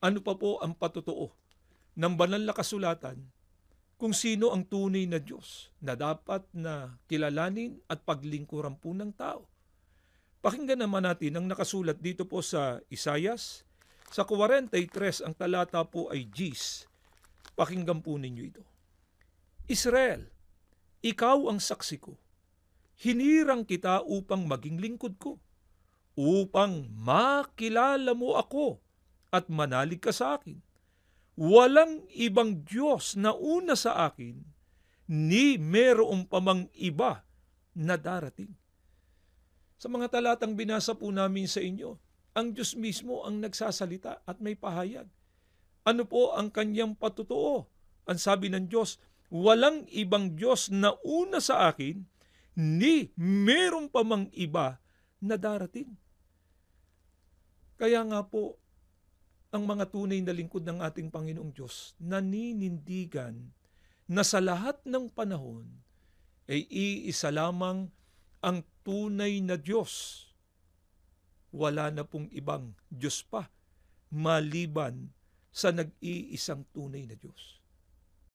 Ano pa po ang patotoo ng banal na kasulatan kung sino ang tunay na Diyos na dapat na kilalanin at paglingkuran po ng tao? Pakinggan naman natin ang nakasulat dito po sa Isayas. Sa 43, ang talata po ay Gs. Pakinggan po ninyo ito. Israel, ikaw ang saksi ko. Hinirang kita upang maging lingkod ko, upang makilala mo ako at manalig ka sa akin. Walang ibang Diyos na una sa akin, ni merong pamang iba na darating. Sa mga talatang binasa po namin sa inyo, ang Diyos mismo ang nagsasalita at may pahayag. Ano po ang kanyang patotoo? Ang sabi ng Diyos, walang ibang Diyos na una sa akin, ni meron pa mang iba na darating. Kaya nga po, ang mga tunay na lingkod ng ating Panginoong Diyos, naninindigan na sa lahat ng panahon ay iisa lamang ang tunay na Diyos. Wala na pong ibang Diyos pa maliban sa nag-iisang tunay na Diyos.